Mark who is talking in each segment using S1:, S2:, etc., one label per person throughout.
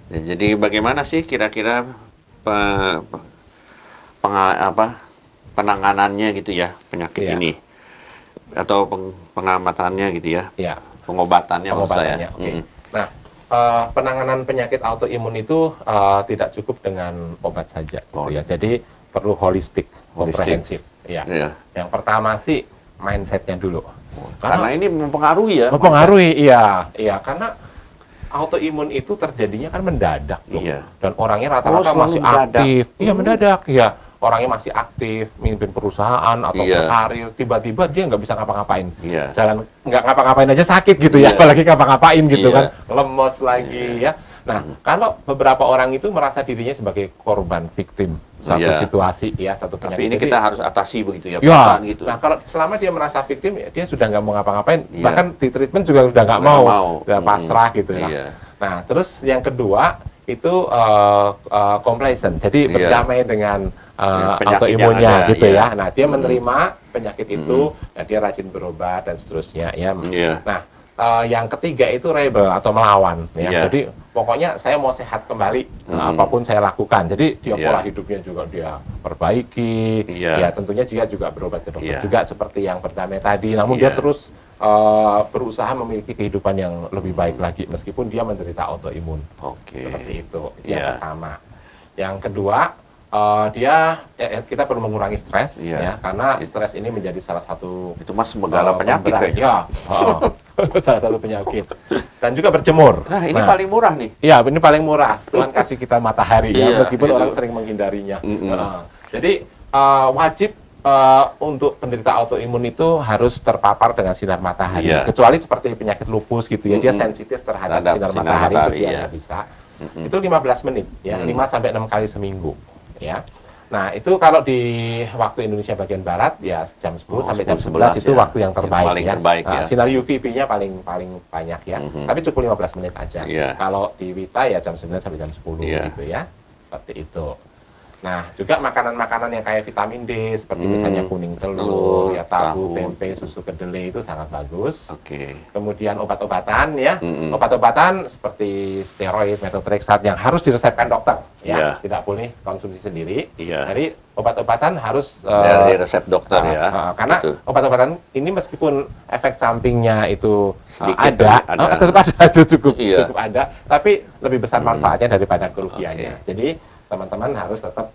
S1: Ya, jadi bagaimana sih kira-kira pe- pe- penanganannya gitu ya penyakit
S2: Iya,
S1: ini atau pengamatannya gitu ya,
S2: iya.
S1: pengobatannya maksud saya.
S2: Pengobatannya, oke. Nah, penanganan penyakit autoimun itu tidak cukup dengan obat saja, gitu
S1: Oh,
S2: ya. Jadi perlu holistik,
S1: holistik.
S2: komprehensif. Ya.
S1: Iya.
S2: Yang pertama sih mindsetnya dulu.
S1: Karena
S2: Karena
S1: ini mempengaruhi ya.
S2: mempengaruhi, iya, iya. Karena autoimun itu terjadinya kan mendadak tuh.
S1: Iya.
S2: Dan orangnya
S1: Oh,
S2: rata-rata
S1: selalu
S2: masih
S1: mendadak.
S2: aktif. Iya, mendadak, iya. Orangnya masih aktif, mimpin perusahaan atau
S1: Iya.
S2: berkarir, tiba-tiba dia nggak bisa ngapa-ngapain.
S1: Iya.
S2: Jalan nggak ngapa-ngapain aja sakit gitu ya,
S1: Iya.
S2: apalagi ngapa-ngapain gitu
S1: Iya.
S2: kan, lemes lagi ya. Nah, kalau beberapa orang itu merasa dirinya sebagai korban victim satu
S1: Iya.
S2: situasi ya, satu penyakit.
S1: Tapi ini
S2: Jadi,
S1: kita harus atasi begitu ya,
S2: ya,
S1: perasaan gitu.
S2: nah kalau selama dia merasa victim, ya dia sudah nggak mau ngapa-ngapain,
S1: Iya.
S2: bahkan di treatment juga sudah nggak
S1: Nggak
S2: mau,
S1: mau.
S2: udah pasrah gitu ya.
S1: Iya.
S2: Nah, terus yang kedua itu complacent, jadi
S1: Iya.
S2: berdamai dengan
S1: Penyakit
S2: autoimunnya
S1: yang ada,
S2: gitu
S1: iya.
S2: ya. Nah, dia menerima penyakit itu, nah, dia rajin berobat dan seterusnya ya.
S1: Iya.
S2: Nah, yang ketiga itu rebel atau melawan ya.
S1: Iya.
S2: Jadi pokoknya saya mau sehat kembali, apapun saya lakukan. Jadi dia
S1: Iya.
S2: pola hidupnya juga dia perbaiki.
S1: Iya.
S2: Ya tentunya dia juga berobat ke dokter
S1: Iya.
S2: juga seperti yang berdamai tadi. Namun
S1: Iya.
S2: dia terus berusaha memiliki kehidupan yang lebih baik lagi meskipun dia menderita autoimun.
S1: Oke.
S2: Seperti itu.
S1: Iya.
S2: Yang pertama. Yang kedua, kita perlu mengurangi stres
S1: Iya.
S2: ya, karena stres ini menjadi salah satu
S1: Itu mas segala penyakit
S2: pemberat.
S1: kayaknya.
S2: Ya, salah satu penyakit. Dan juga berjemur.
S1: Nah, ini paling murah nih.
S2: Iya, ini paling murah. Tuhan kasih kita matahari ya,
S1: Iya,
S2: meskipun
S1: itu.
S2: orang sering menghindarinya.
S1: Mm-mm.
S2: Jadi wajib untuk penderita autoimun itu harus terpapar dengan sinar matahari.
S1: Iya.
S2: Kecuali seperti penyakit lupus gitu ya, dia
S1: Mm-mm.
S2: sensitif terhadap
S1: Terhadap
S2: sinar
S1: sinar
S2: matahari,
S1: matahari,
S2: itu dia
S1: iya.
S2: nggak bisa. Itu 15 menit ya, 5 sampai 6 kali seminggu ya. Nah, itu kalau di waktu Indonesia bagian barat ya jam 10 sampai jam 11 itu
S1: ya.
S2: waktu yang terbaik
S1: Paling
S2: ya.
S1: terbaik ya.
S2: Sinar UVB-nya paling banyak ya. Tapi cukup 15 menit aja.
S1: Iya.
S2: Kalau di Wita ya jam 9 sampai jam 10
S1: Iya.
S2: gitu ya. Seperti itu. Nah, juga makanan-makanan yang kayak vitamin D seperti misalnya kuning telur, ya tahu, tempe, susu kedelai itu sangat bagus.
S1: Oke.
S2: Kemudian obat-obatan ya, obat-obatan seperti steroid, methotrexate yang harus diresepkan dokter ya,
S1: Iya.
S2: tidak boleh konsumsi sendiri.
S1: Iya.
S2: Jadi obat-obatan harus
S1: Dari resep dokter ya.
S2: karena
S1: Gitu.
S2: obat-obatan ini meskipun efek sampingnya itu
S1: Sedikit
S2: ada,
S1: tapi ada.
S2: tetap ada, itu cukup
S1: Iya.
S2: cukup ada, tapi lebih besar manfaatnya daripada kerugiannya.
S1: Oke.
S2: Jadi teman-teman harus tetap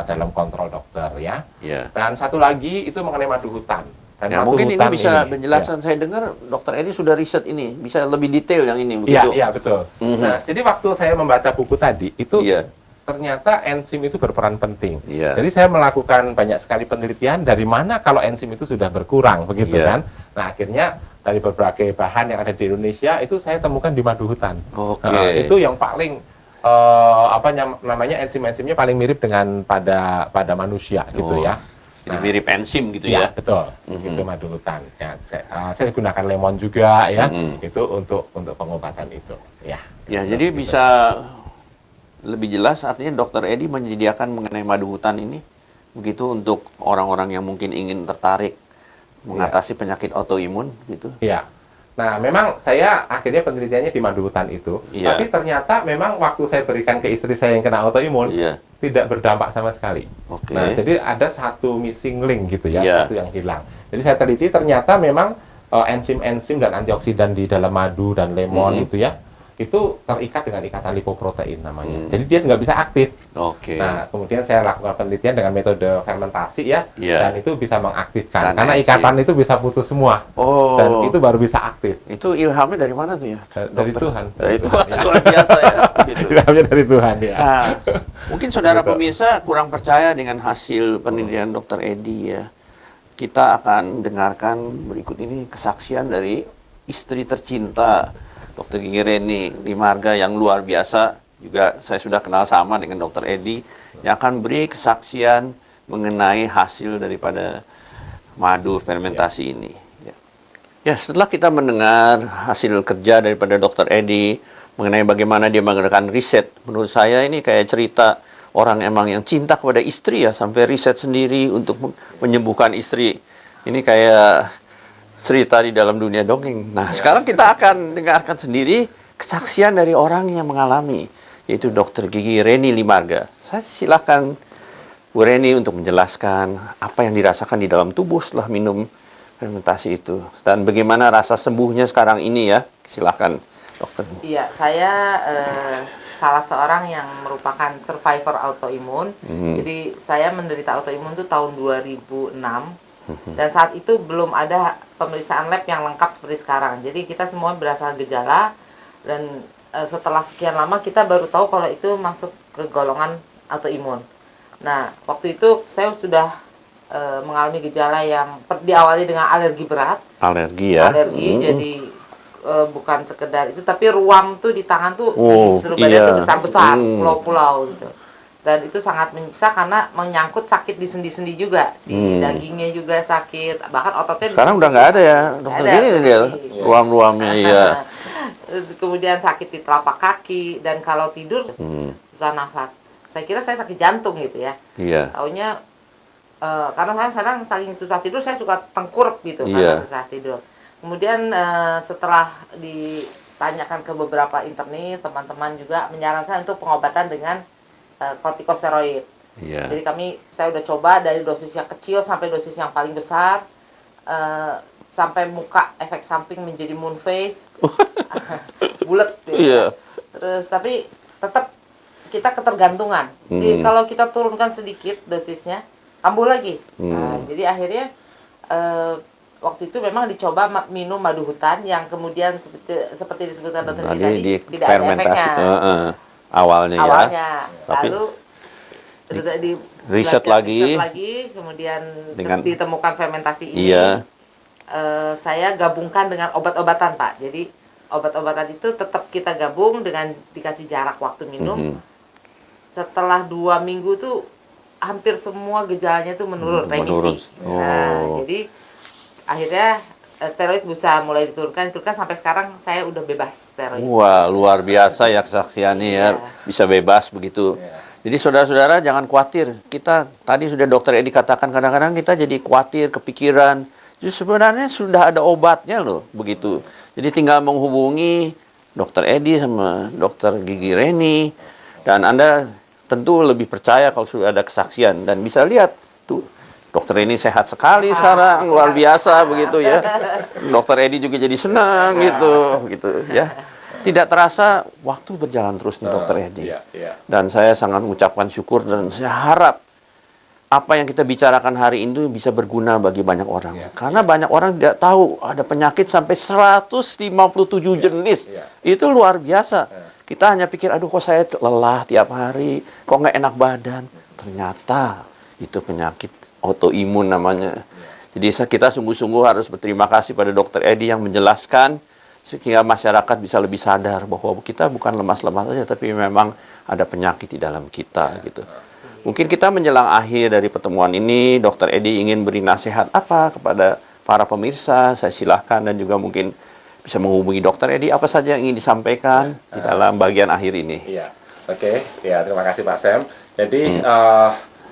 S2: dalam kontrol dokter ya.
S1: Iya.
S2: Dan satu lagi itu mengenai madu hutan. Dan
S1: Ya,
S2: madu
S1: mungkin ini
S2: hutan
S1: bisa
S2: ini,
S1: penjelasan. Saya dengar Dokter Edi sudah riset ini, bisa lebih detail yang ini
S2: Iya,
S1: begitu.
S2: iya betul. Nah, jadi waktu saya membaca buku tadi itu
S1: Iya.
S2: ternyata enzim itu berperan penting.
S1: Iya.
S2: Jadi saya melakukan banyak sekali penelitian dari mana kalau enzim itu sudah berkurang begitu
S1: Iya.
S2: kan. Nah, akhirnya dari berbagai bahan yang ada di Indonesia itu saya temukan di madu hutan.
S1: Oke.
S2: Nah, itu yang paling namanya enzim-enzimnya paling mirip dengan pada manusia gitu
S1: Oh.
S2: ya.
S1: Jadi mirip enzim gitu
S2: Ya,
S1: ya.
S2: betul. Itu madu hutan. Ya, saya gunakan lemon juga ya. Itu untuk pengobatan itu. Ya.
S1: Ya, jadi bisa lebih jelas artinya Dokter Edi menyediakan mengenai madu hutan ini begitu untuk orang-orang yang mungkin ingin tertarik mengatasi penyakit autoimun gitu.
S2: Iya. Nah, memang saya akhirnya penelitiannya di madu hutan itu.
S1: Iya.
S2: Tapi ternyata memang waktu saya berikan ke istri saya yang kena autoimun,
S1: Iya.
S2: tidak berdampak sama sekali.
S1: Oke.
S2: Nah, jadi ada satu missing link gitu ya,
S1: Iya.
S2: satu yang hilang. Jadi saya teliti ternyata memang enzim-enzim dan antioksidan di dalam madu dan lemon itu ya, itu terikat dengan ikatan lipoprotein namanya. Jadi dia nggak bisa aktif.
S1: Oke.
S2: Nah, kemudian saya lakukan penelitian dengan metode fermentasi ya,
S1: Iya.
S2: dan itu bisa mengaktifkan.
S1: Dan
S2: Karena
S1: enzim.
S2: ikatan itu bisa putus semua,
S1: Oh.
S2: dan itu baru bisa aktif.
S1: Itu ilhamnya dari mana tuh ya?
S2: Dari
S1: dokter?
S2: Tuhan.
S1: Dari Tuhan. Luar biasa ya. Gitu.
S2: Ilhamnya dari Tuhan ya.
S1: Nah, mungkin saudara
S2: Betul.
S1: pemirsa kurang percaya dengan hasil penelitian Dokter Edi ya. Kita akan dengarkan berikut ini kesaksian dari istri tercinta Dokter Gigi Reni Limarga yang luar biasa. Juga saya sudah kenal sama dengan Dokter Edi yang akan beri kesaksian mengenai hasil daripada madu fermentasi ini. Ya, setelah kita mendengar hasil kerja daripada Dokter Edi mengenai bagaimana dia mengadakan riset, menurut saya ini kayak cerita orang emang yang cinta kepada istri ya, sampai riset sendiri untuk menyembuhkan istri. Ini kayak cerita di dalam dunia dongeng. Nah, sekarang kita akan dengarkan sendiri kesaksian dari orang yang mengalami. yaitu Dr. Gigi Reni Limarga. Saya silakan Bu Reni untuk menjelaskan apa yang dirasakan di dalam tubuh setelah minum fermentasi itu. Dan bagaimana rasa sembuhnya sekarang ini ya. Silakan, dokter.
S3: Iya, saya salah seorang yang merupakan survivor autoimun. Jadi saya menderita autoimun itu tahun 2006. Dan saat itu belum ada pemeriksaan lab yang lengkap seperti sekarang. Jadi kita semua berasa gejala dan setelah sekian lama kita baru tahu kalau itu masuk ke golongan autoimun. Nah, waktu itu saya sudah mengalami gejala yang diawali dengan alergi berat.
S1: Alergi ya?
S3: Jadi bukan sekedar itu, tapi ruam tuh di tangan tuh, di seluruh badan
S1: iya.
S3: tuh besar-besar, pulau-pulau gitu. Dan itu sangat menyiksa karena menyangkut sakit di sendi-sendi juga, di dagingnya juga sakit, bahkan ototnya.
S1: Sekarang udah nggak ada ya, dokter. Gini dia ruam-ruamnya, iya.
S3: Kemudian sakit di telapak kaki, dan kalau tidur susah nafas. Saya kira saya sakit jantung gitu ya.
S1: Iya.
S3: Taunya karena saya sekarang saking susah tidur, saya suka tengkurap gitu karena susah tidur. Kemudian setelah ditanyakan ke beberapa internis, teman-teman juga menyarankan untuk pengobatan dengan kortikosteroid.
S1: Iya.
S3: Jadi saya udah coba dari dosis yang kecil sampai dosis yang paling besar, sampai muka efek samping menjadi moon face, bulat gitu.
S1: Iya.
S3: Terus tapi tetap kita ketergantungan. Kalau kita turunkan sedikit dosisnya, kambuh lagi. Nah, jadi akhirnya waktu itu memang dicoba minum madu hutan yang kemudian seperti disebutkan dokter tadi tidak ada efeknya.
S1: Awalnya ya. Tapi
S3: Lalu
S1: riset lagi,
S3: kemudian
S1: dengan
S3: ditemukan fermentasi ini.
S1: Iya.
S3: Saya gabungkan dengan obat-obatan, Pak. Jadi obat-obatan itu tetap kita gabung dengan dikasih jarak waktu minum. Setelah 2 minggu tuh hampir semua gejalanya tuh menurun, remisi. Nah, jadi akhirnya steroid bisa mulai diturunkan sampai sekarang saya udah bebas steroid.
S1: Wah, luar biasa ya kesaksiannya ya, bisa bebas begitu. Jadi saudara-saudara jangan khawatir. Kita tadi sudah dokter Edi katakan kadang-kadang kita jadi khawatir, kepikiran. Justru sebenarnya sudah ada obatnya loh, begitu. Jadi tinggal menghubungi dokter Edi sama dokter Gigi Reni, dan Anda tentu lebih percaya kalau sudah ada kesaksian dan bisa lihat tuh dokter ini sehat sekali sekarang, luar biasa begitu ya. Dokter Edi juga jadi senang gitu ya. Tidak terasa waktu berjalan terus nih dokter Edi. Dan saya sangat mengucapkan syukur dan saya harap apa yang kita bicarakan hari ini bisa berguna bagi banyak orang. Karena banyak orang tidak tahu ada penyakit sampai 157 jenis. Itu luar biasa. Kita hanya pikir, aduh kok saya lelah tiap hari, kok nggak enak badan. Ternyata itu penyakit autoimun namanya. Jadi kita sungguh-sungguh harus berterima kasih pada dokter Edi yang menjelaskan sehingga masyarakat bisa lebih sadar bahwa kita bukan lemas-lemas saja, tapi memang ada penyakit di dalam kita gitu. Mungkin kita menjelang akhir dari pertemuan ini, dokter Edi ingin beri nasihat apa kepada para pemirsa. Saya silahkan dan juga mungkin bisa menghubungi dokter Edi apa saja yang ingin disampaikan di dalam bagian akhir ini.
S2: Iya, oke. Ya, terima kasih Pak Sam. Jadi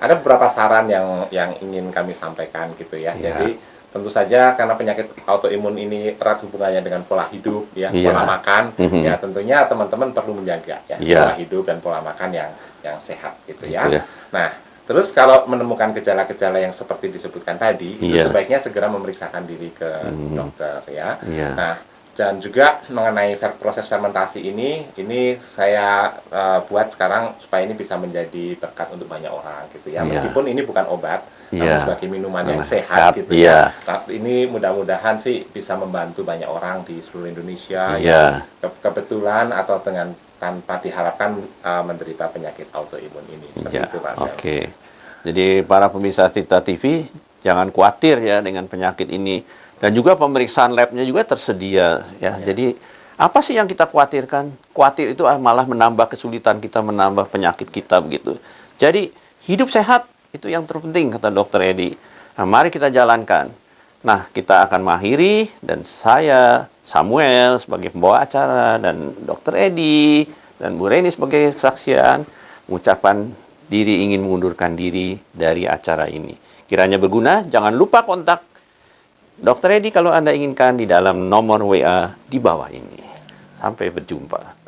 S2: ada beberapa saran yang ingin kami sampaikan gitu ya. Jadi tentu saja karena penyakit autoimun ini erat hubungannya dengan pola hidup ya, pola makan. Ya tentunya teman-teman perlu menjaga ya pola hidup dan pola makan yang sehat gitu ya. Nah, terus kalau menemukan gejala-gejala yang seperti disebutkan tadi, itu sebaiknya segera memeriksakan diri ke dokter ya. Nah, dan juga mengenai proses fermentasi ini saya buat sekarang supaya ini bisa menjadi berkat untuk banyak orang gitu ya. Meskipun ini bukan obat, namun sebagai minuman yang sehat gitu ya. Tapi ini mudah-mudahan sih bisa membantu banyak orang di seluruh Indonesia yang kebetulan atau dengan tanpa diharapkan menderita penyakit autoimun ini. Seperti itu Pak Sam.
S1: Oke. Jadi para pemirsa Tirta TV jangan khawatir ya dengan penyakit ini. Dan juga pemeriksaan labnya juga tersedia ya. Jadi apa sih yang kita khawatirkan? Khawatir itu malah menambah kesulitan kita, menambah penyakit kita begitu. Jadi hidup sehat itu yang terpenting kata dokter Edi. Nah, mari kita jalankan. Nah, kita akan mengakhiri dan saya Samuel sebagai pembawa acara dan dokter Edi dan Bu Reni sebagai kesaksian mengucapkan diri ingin mengundurkan diri dari acara ini. Kiranya berguna, jangan lupa kontak Dokter Edi kalau Anda inginkan di dalam nomor WA di bawah ini. Sampai berjumpa.